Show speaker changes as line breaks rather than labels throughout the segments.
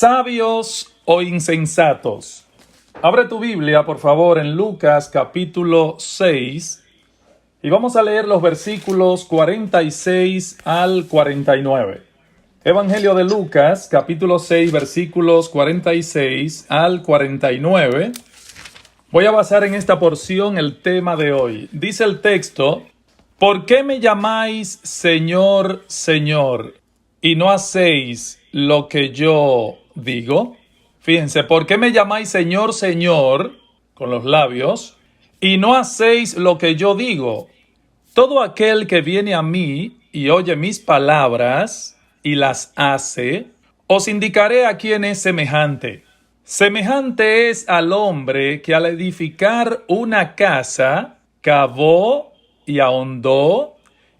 ¿Sabios o insensatos? Abre tu Biblia, por favor, en Lucas capítulo 6 y vamos a leer los versículos 46 al 49. Evangelio de Lucas, capítulo 6, versículos 46 al 49. Voy a basar en esta porción el tema de hoy. Dice el texto: ¿por qué me llamáis Señor, Señor, y no hacéis lo que yo digo? Fíjense, ¿por qué me llamáis Señor, Señor, con los labios, y no hacéis lo que yo digo? Todo aquel que viene a mí y oye mis palabras y las hace, os indicaré a quién es semejante. Semejante es al hombre que al edificar una casa, cavó y ahondó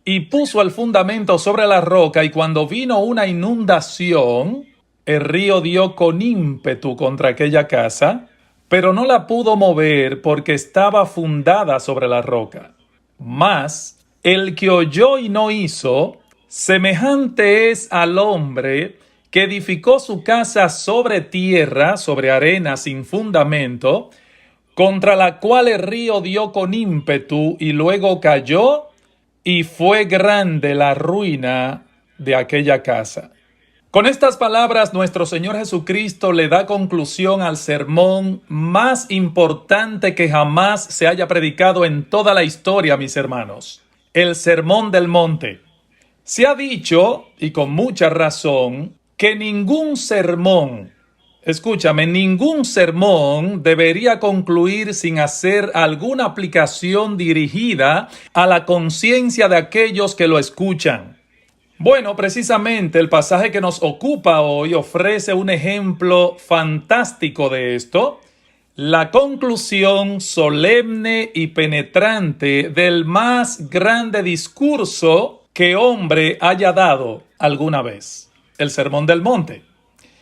y puso el fundamento sobre la roca, y cuando vino una inundación, el río dio con ímpetu contra aquella casa, pero no la pudo mover porque estaba fundada sobre la roca. Mas el que oyó y no hizo, semejante es al hombre que edificó su casa sobre tierra, sobre arena sin fundamento, contra la cual el río dio con ímpetu y luego cayó, y fue grande la ruina de aquella casa. Con estas palabras, nuestro Señor Jesucristo le da conclusión al sermón más importante que jamás se haya predicado en toda la historia, mis hermanos. El Sermón del Monte. Se ha dicho, y con mucha razón, que ningún sermón debería concluir sin hacer alguna aplicación dirigida a la conciencia de aquellos que lo escuchan. Bueno, precisamente el pasaje que nos ocupa hoy ofrece un ejemplo fantástico de esto: la conclusión solemne y penetrante del más grande discurso que hombre haya dado alguna vez, el Sermón del Monte.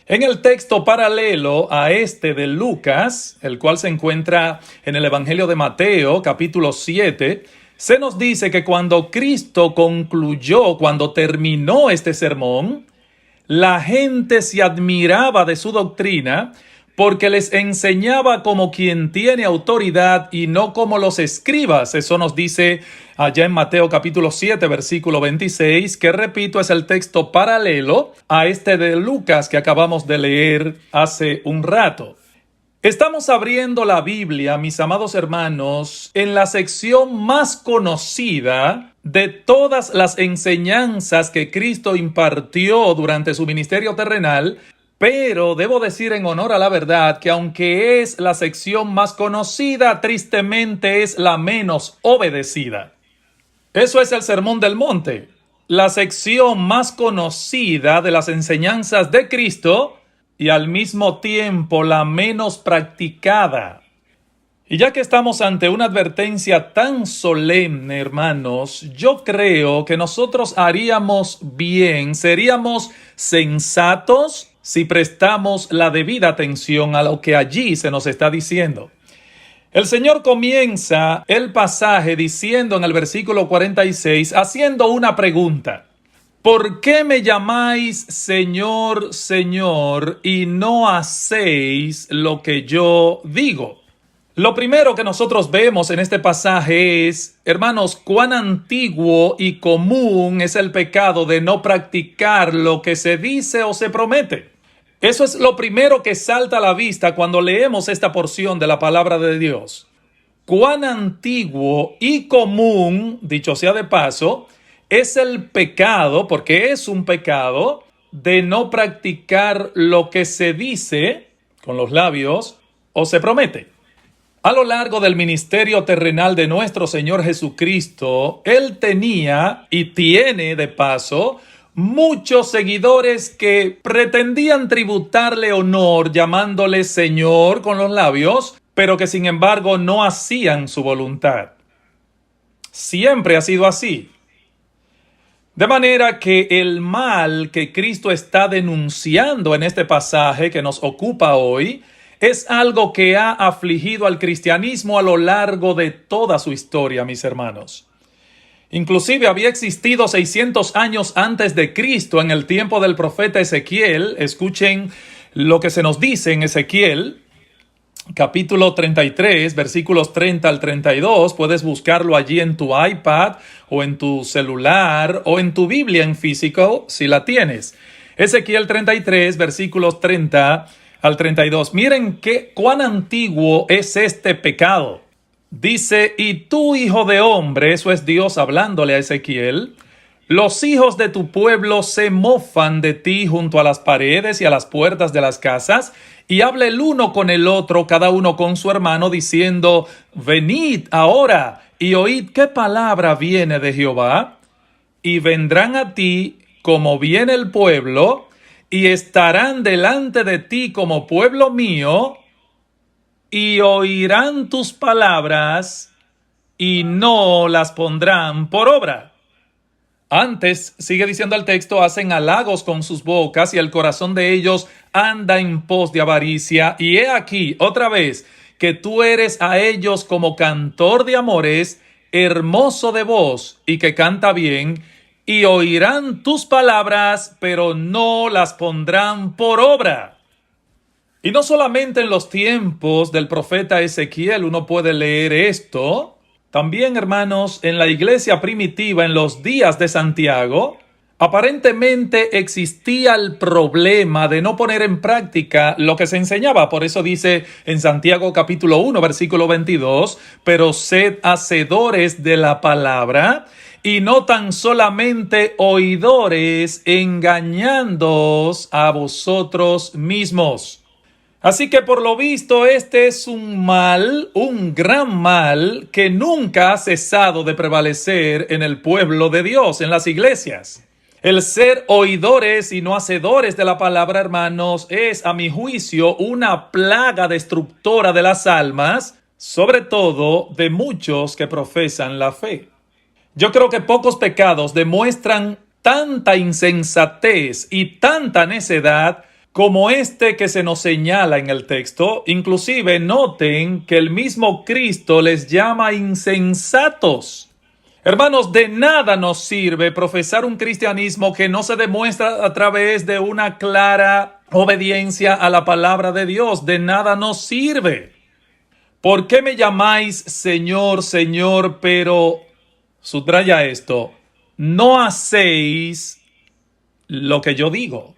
En el texto paralelo a este de Lucas, el cual se encuentra en el Evangelio de Mateo, capítulo 7, se nos dice que cuando Cristo concluyó, cuando terminó este sermón, la gente se admiraba de su doctrina porque les enseñaba como quien tiene autoridad y no como los escribas. Eso nos dice allá en Mateo capítulo 7, versículo 26, que repito, es el texto paralelo a este de Lucas que acabamos de leer hace un rato. Estamos abriendo la Biblia, mis amados hermanos, en la sección más conocida de todas las enseñanzas que Cristo impartió durante su ministerio terrenal, pero debo decir en honor a la verdad que aunque es la sección más conocida, tristemente es la menos obedecida. Eso es el Sermón del Monte, la sección más conocida de las enseñanzas de Cristo, y al mismo tiempo la menos practicada. Y ya que estamos ante una advertencia tan solemne, hermanos, yo creo que nosotros haríamos bien, seríamos sensatos si prestamos la debida atención a lo que allí se nos está diciendo. El Señor comienza el pasaje diciendo en el versículo 46, haciendo una pregunta: ¿por qué me llamáis Señor, Señor, y no hacéis lo que yo digo? Lo primero que nosotros vemos en este pasaje es, hermanos, cuán antiguo y común es el pecado de no practicar lo que se dice o se promete. Eso es lo primero que salta a la vista cuando leemos esta porción de la palabra de Dios. Cuán antiguo y común, dicho sea de paso, es el pecado, porque es un pecado, de no practicar lo que se dice con los labios o se promete. A lo largo del ministerio terrenal de nuestro Señor Jesucristo, Él tenía y tiene de paso muchos seguidores que pretendían tributarle honor llamándole Señor con los labios, pero que sin embargo no hacían su voluntad. Siempre ha sido así. De manera que el mal que Cristo está denunciando en este pasaje que nos ocupa hoy es algo que ha afligido al cristianismo a lo largo de toda su historia, mis hermanos. Inclusive había existido 600 años antes de Cristo, en el tiempo del profeta Ezequiel. Escuchen lo que se nos dice en Ezequiel, capítulo 33, versículos 30 al 32, puedes buscarlo allí en tu iPad o en tu celular o en tu Biblia en físico, si la tienes. Ezequiel 33, versículos 30 al 32. Miren cuán antiguo es este pecado. Dice, y tú, hijo de hombre, eso es Dios hablándole a Ezequiel, los hijos de tu pueblo se mofan de ti junto a las paredes y a las puertas de las casas, y habla el uno con el otro, cada uno con su hermano, diciendo, venid ahora y oíd qué palabra viene de Jehová, y vendrán a ti como viene el pueblo, y estarán delante de ti como pueblo mío, y oirán tus palabras, y no las pondrán por obra. Antes, sigue diciendo el texto, hacen halagos con sus bocas y el corazón de ellos anda en pos de avaricia. Y he aquí, otra vez, que tú eres a ellos como cantor de amores, hermoso de voz y que canta bien, y oirán tus palabras, pero no las pondrán por obra. Y no solamente en los tiempos del profeta Ezequiel uno puede leer esto. También, hermanos, en la iglesia primitiva, en los días de Santiago, aparentemente existía el problema de no poner en práctica lo que se enseñaba. Por eso dice en Santiago capítulo 1, versículo 22, pero sed hacedores de la palabra y no tan solamente oidores, engañándoos a vosotros mismos. Así que por lo visto este es un mal, un gran mal que nunca ha cesado de prevalecer en el pueblo de Dios, en las iglesias. El ser oidores y no hacedores de la palabra, hermanos, es a mi juicio una plaga destructora de las almas, sobre todo de muchos que profesan la fe. Yo creo que pocos pecados demuestran tanta insensatez y tanta necedad como este que se nos señala en el texto. Inclusive noten que el mismo Cristo les llama insensatos. Hermanos, de nada nos sirve profesar un cristianismo que no se demuestra a través de una clara obediencia a la palabra de Dios. De nada nos sirve. ¿Por qué me llamáis Señor, Señor, pero, subraya esto, no hacéis lo que yo digo?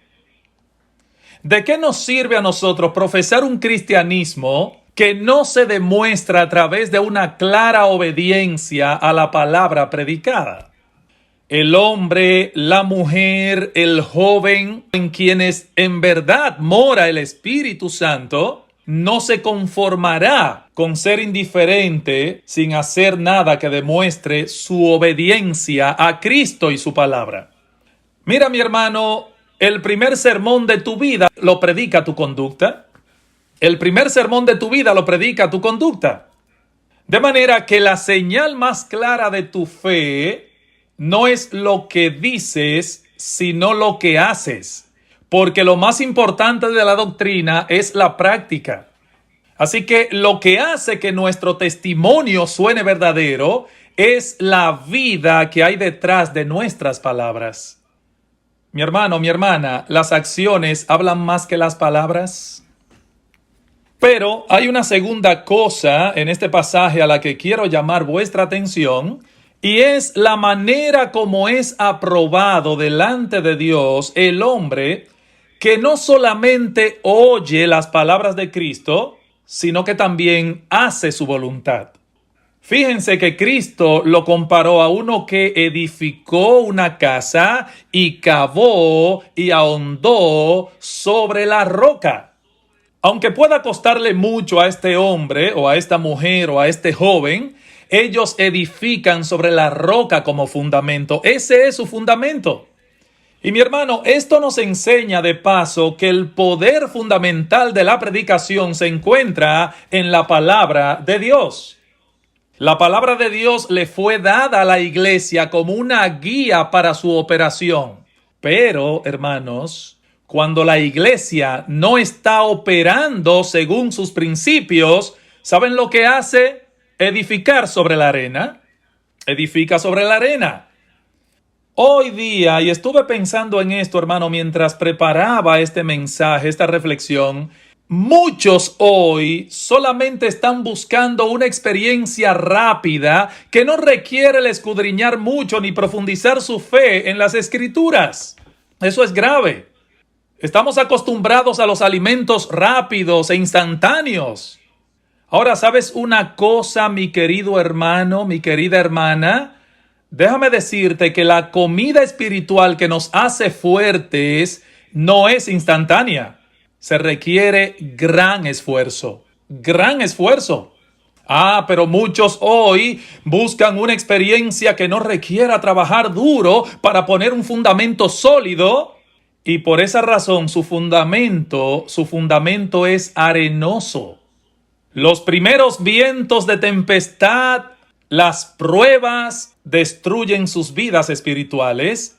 ¿De qué nos sirve a nosotros profesar un cristianismo que no se demuestra a través de una clara obediencia a la palabra predicada? El hombre, la mujer, el joven, en quienes en verdad mora el Espíritu Santo, no se conformará con ser indiferente sin hacer nada que demuestre su obediencia a Cristo y su palabra. Mira, mi hermano, el primer sermón de tu vida lo predica tu conducta. El primer sermón de tu vida lo predica tu conducta. De manera que la señal más clara de tu fe no es lo que dices, sino lo que haces. Porque lo más importante de la doctrina es la práctica. Así que lo que hace que nuestro testimonio suene verdadero es la vida que hay detrás de nuestras palabras. Mi hermano, mi hermana, ¿las acciones hablan más que las palabras? Pero hay una segunda cosa en este pasaje a la que quiero llamar vuestra atención, y es la manera como es aprobado delante de Dios el hombre que no solamente oye las palabras de Cristo, sino que también hace su voluntad. Fíjense que Cristo lo comparó a uno que edificó una casa y cavó y ahondó sobre la roca. Aunque pueda costarle mucho a este hombre o a esta mujer o a este joven, ellos edifican sobre la roca como fundamento. Ese es su fundamento. Y mi hermano, esto nos enseña de paso que el poder fundamental de la predicación se encuentra en la palabra de Dios. La palabra de Dios le fue dada a la iglesia como una guía para su operación. Pero, hermanos, cuando la iglesia no está operando según sus principios, ¿saben lo que hace? Edificar sobre la arena. Edifica sobre la arena. Hoy día, y estuve pensando en esto, hermano, mientras preparaba este mensaje, esta reflexión, muchos hoy solamente están buscando una experiencia rápida que no requiere el escudriñar mucho ni profundizar su fe en las Escrituras. Eso es grave. Estamos acostumbrados a los alimentos rápidos e instantáneos. Ahora, ¿sabes una cosa, mi querido hermano, mi querida hermana? Déjame decirte que la comida espiritual que nos hace fuertes no es instantánea. Se requiere gran esfuerzo. Gran esfuerzo. Pero muchos hoy buscan una experiencia que no requiera trabajar duro para poner un fundamento sólido. Y por esa razón su fundamento es arenoso. Los primeros vientos de tempestad, las pruebas, destruyen sus vidas espirituales.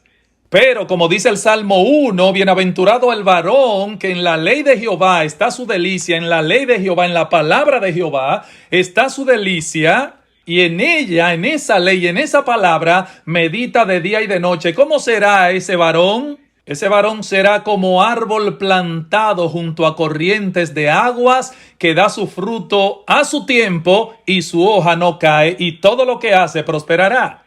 Pero como dice el Salmo 1, bienaventurado el varón que en la ley de Jehová está su delicia, en la ley de Jehová, en la palabra de Jehová está su delicia, y en ella, en esa ley, en esa palabra, medita de día y de noche. ¿Cómo será ese varón? Ese varón será como árbol plantado junto a corrientes de aguas, que da su fruto a su tiempo y su hoja no cae, y todo lo que hace prosperará.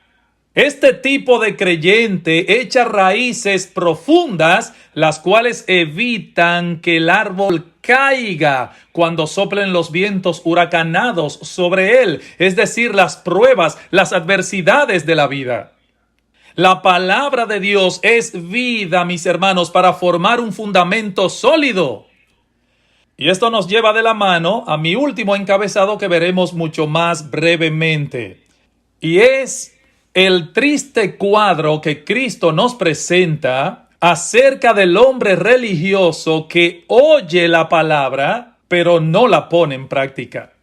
Este tipo de creyente echa raíces profundas, las cuales evitan que el árbol caiga cuando soplen los vientos huracanados sobre él, es decir, las pruebas, las adversidades de la vida. La palabra de Dios es vida, mis hermanos, para formar un fundamento sólido. Y esto nos lleva de la mano a mi último encabezado que veremos mucho más brevemente. Y es el triste cuadro que Cristo nos presenta acerca del hombre religioso que oye la palabra, pero no la pone en práctica.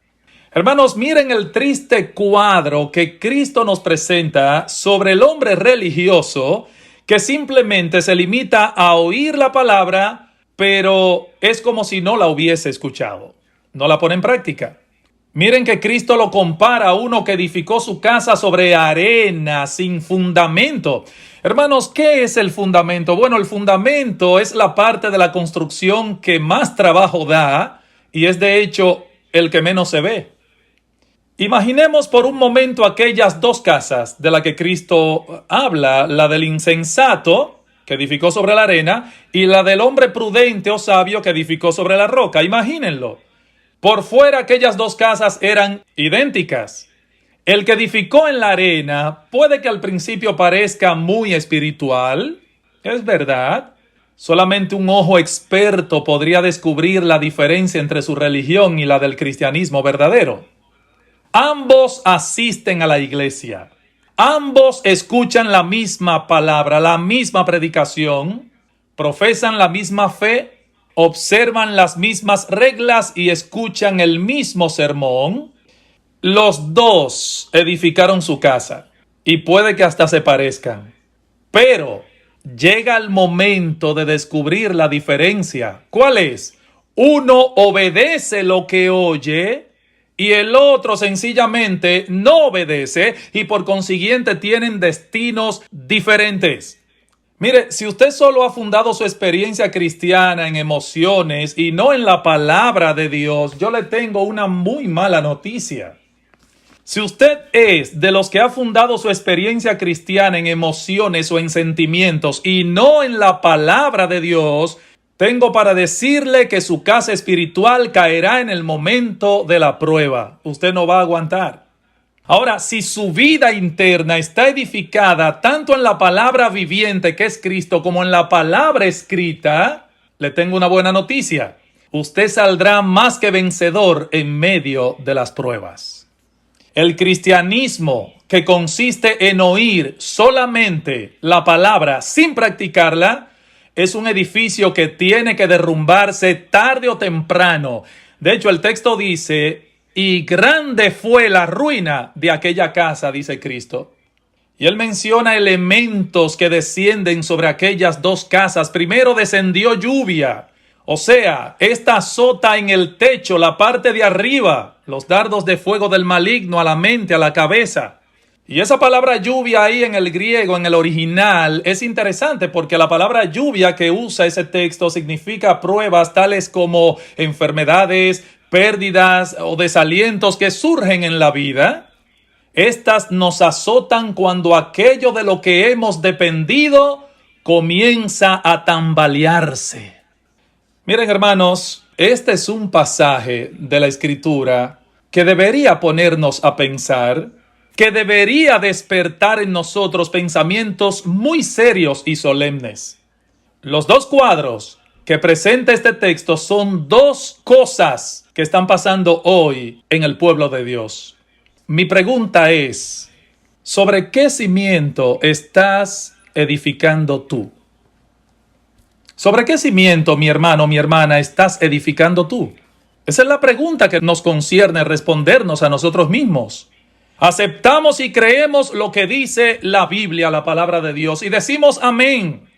Hermanos, miren el triste cuadro que Cristo nos presenta sobre el hombre religioso que simplemente se limita a oír la palabra, pero es como si no la hubiese escuchado. No la pone en práctica. Miren que Cristo lo compara a uno que edificó su casa sobre arena, sin fundamento. Hermanos, ¿qué es el fundamento? Bueno, el fundamento es la parte de la construcción que más trabajo da y es de hecho el que menos se ve. Imaginemos por un momento aquellas dos casas de las que Cristo habla, la del insensato, que edificó sobre la arena, y la del hombre prudente o sabio que edificó sobre la roca. Imagínenlo. Por fuera aquellas dos casas eran idénticas. El que edificó en la arena puede que al principio parezca muy espiritual, es verdad. Solamente un ojo experto podría descubrir la diferencia entre su religión y la del cristianismo verdadero. Ambos asisten a la iglesia. Ambos escuchan la misma palabra, la misma predicación, profesan la misma fe, observan las mismas reglas y escuchan el mismo sermón. Los dos edificaron su casa y puede que hasta se parezcan. Pero llega el momento de descubrir la diferencia. ¿Cuál es? Uno obedece lo que oye y el otro sencillamente no obedece y por consiguiente tienen destinos diferentes. Mire, si usted solo ha fundado su experiencia cristiana en emociones y no en la palabra de Dios, yo le tengo una muy mala noticia. Si usted es de los que ha fundado su experiencia cristiana en emociones o en sentimientos y no en la palabra de Dios, tengo para decirle que su casa espiritual caerá en el momento de la prueba. Usted no va a aguantar. Ahora, si su vida interna está edificada tanto en la palabra viviente que es Cristo como en la palabra escrita, le tengo una buena noticia. Usted saldrá más que vencedor en medio de las pruebas. El cristianismo, que consiste en oír solamente la palabra sin practicarla, es un edificio que tiene que derrumbarse tarde o temprano. De hecho, el texto dice, y grande fue la ruina de aquella casa, dice Cristo. Y él menciona elementos que descienden sobre aquellas dos casas. Primero descendió lluvia. O sea, esta azota en el techo, la parte de arriba, los dardos de fuego del maligno a la mente, a la cabeza. Y esa palabra lluvia ahí en el griego, en el original, es interesante porque la palabra lluvia que usa ese texto significa pruebas tales como enfermedades, pérdidas o desalientos que surgen en la vida. Estas nos azotan cuando aquello de lo que hemos dependido comienza a tambalearse. Miren, hermanos, este es un pasaje de la Escritura que debería ponernos a pensar, que debería despertar en nosotros pensamientos muy serios y solemnes. Los dos cuadros que presenta este texto son dos cosas que están pasando hoy en el pueblo de Dios. Mi pregunta es, ¿sobre qué cimiento estás edificando tú? ¿Sobre qué cimiento, mi hermano, mi hermana, estás edificando tú? Esa es la pregunta que nos concierne respondernos a nosotros mismos. Aceptamos y creemos lo que dice la Biblia, la palabra de Dios, y decimos amén.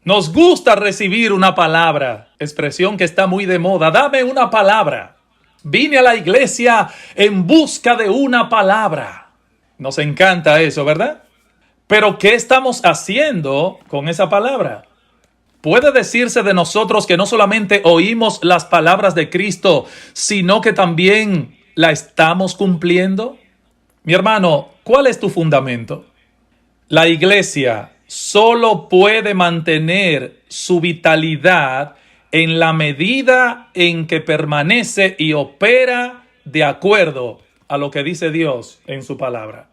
Nos gusta recibir una palabra, expresión que está muy de moda. Dame una palabra. Vine a la iglesia en busca de una palabra. Nos encanta eso, ¿verdad? Pero ¿qué estamos haciendo con esa palabra? Puede decirse de nosotros que no solamente oímos las palabras de Cristo, sino que también la estamos cumpliendo. Mi hermano, ¿cuál es tu fundamento? La iglesia solo puede mantener su vitalidad en la medida en que permanece y opera de acuerdo a lo que dice Dios en su palabra.